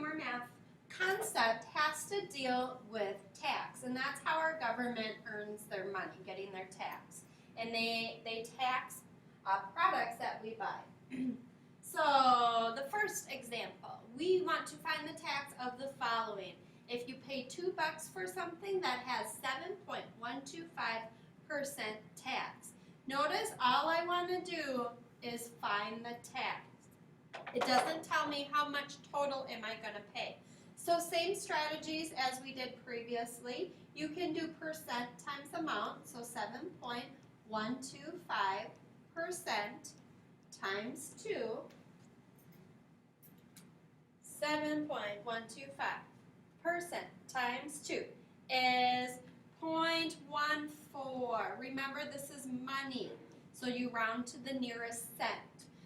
consumer math concept has to deal with tax, and that's how our government earns their money, getting their tax. And they tax products that we buy. So the first example, we want to find the tax of the following. If you pay $2 for something that has 7.125% tax. Notice all I want to do is find the tax. It doesn't tell me how much total am I going to pay. So same strategies as we did previously. You can do percent times amount, so 7.125% times 2. 7.125% times 2 is 0.14. Remember, this is money, so you round to the nearest cent.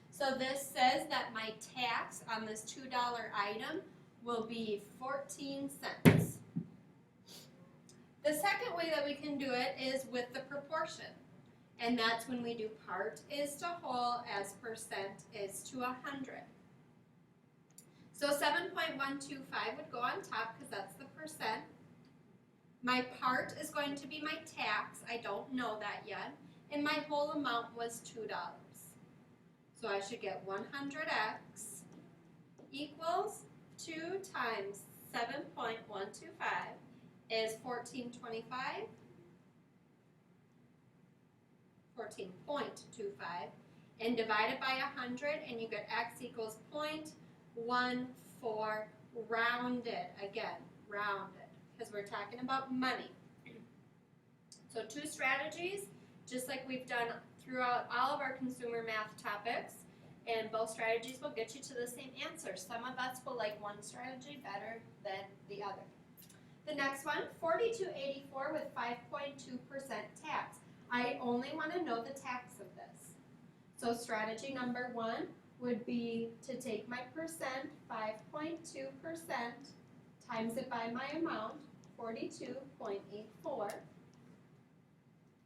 So this says that my tax on this $2 item will be 14 cents. The second way that we can do it is with the proportion, and that's when we do part is to whole as percent is to 100. So 7.125 would go on top because that's the percent. My part is going to be my tax. I don't know that yet. And my whole amount was $2. So I should get 100x equals 2 times 7.125 is 14.25, 14.25, and divided by 100, and you get x equals 0.14 rounded. Again, rounded, because we're talking about money. So 2 strategies, just like we've done throughout all of our consumer math topics, and both strategies will get you to the same answer. Some of us will like one strategy better than the other. The next one, 4284 with 5.2% tax. I only want to know the tax of this. So strategy number 1 would be to take my percent, 5.2%, times it by my amount, 42.84.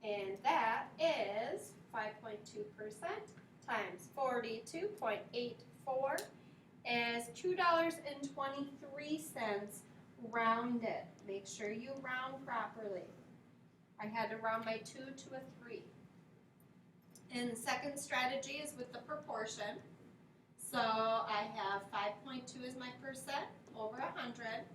And that is 5.2% times 42.84 is $2.23 rounded. Make sure you round properly. I had to round my 2 to a 3. And the second strategy is with the proportion. So I have 5.2 as my percent over 100.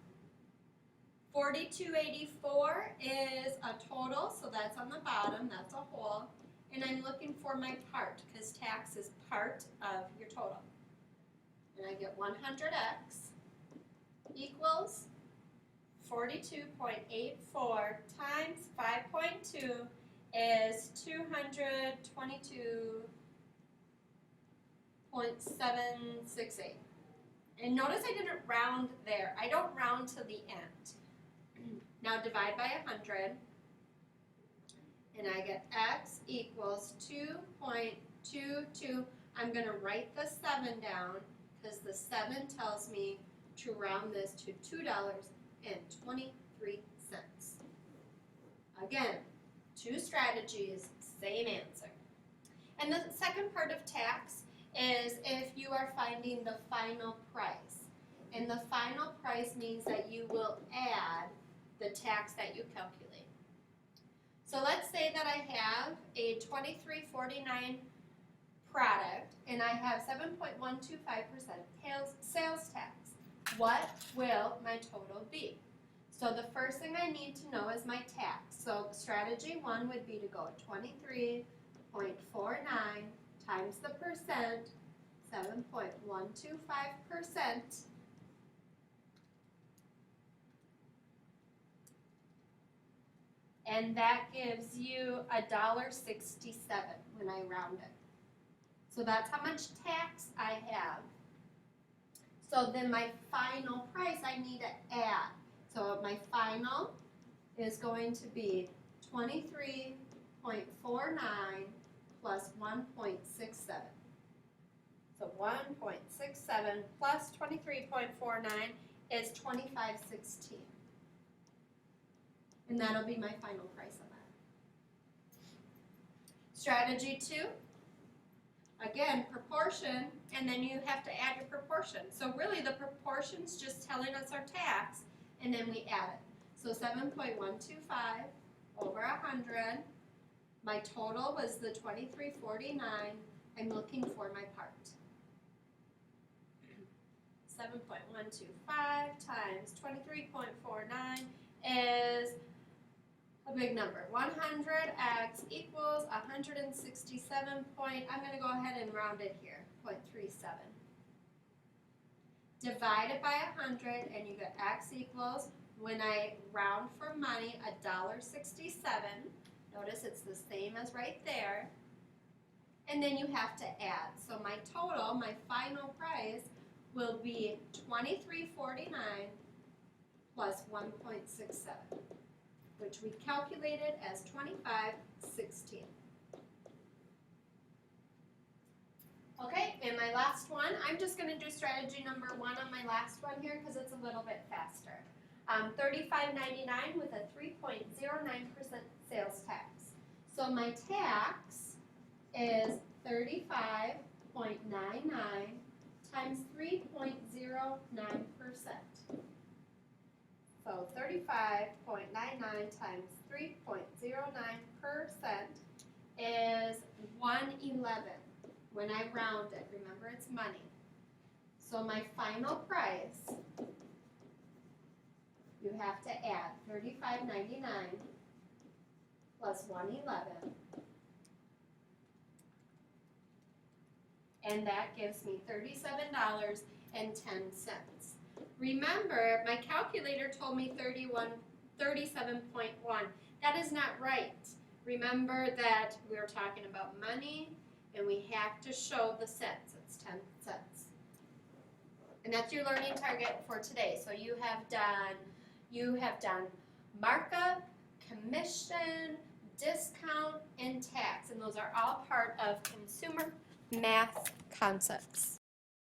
4284 is a total, so that's on the bottom, that's a whole. And I'm looking for my part, because tax is part of your total. And I get 100x equals 42.84 times 5.2 is 222.768. And notice I didn't round there. I don't round to the end. Now divide by 100, and I get x equals 2.22. I'm going to write the 7 down because the 7 tells me to round this to $2.23. Again, 2 strategies, same answer. And the second part of tax is if you are finding the final price. And the final price means that you will add the tax that you calculate. So let's say that I have a $23.49 product and I have 7.125% sales tax. What will my total be? So the first thing I need to know is my tax. So strategy 1 would be to go 23.49 times the percent, 7.125%. And that gives you $1.67 when I round it. So that's how much tax I have. So then my final price I need to add. So my final is going to be 23.49 plus 1.67. So 1.67 plus 23.49 is 25.16. And that'll be my final price on that. Strategy 2, again, proportion, and then you have to add your proportion. So really the proportion's just telling us our tax, and then we add it. So 7.125 over 100. My total was the 2349. I'm looking for my part. 7.125 times 23.49 is a big number. 100x equals 167 point, I'm going to go ahead and round it here, 0.37. Divided by 100 and you get x equals, when I round for money, $1.67. Notice it's the same as right there. And then you have to add. So my total, my final price, will be $23.49 plus 1.67, which we calculated as $25.16. Okay, and my last one, I'm just going to do strategy number 1 on my last one here because it's a little bit faster. $35.99 with a 3.09% sales tax. So my tax is 35.99 times 3.09%. So 35.99 times 3.09% is 111. When I round it, remember it's money. So my final price, you have to add $35.99 plus 111. And that gives me $37.10. Remember, my calculator told me 37.1. That is not right. Remember that we were talking about money, and we have to show the cents. It's 10 cents. And that's your learning target for today. So you have done markup, commission, discount, and tax. And those are all part of consumer math concepts.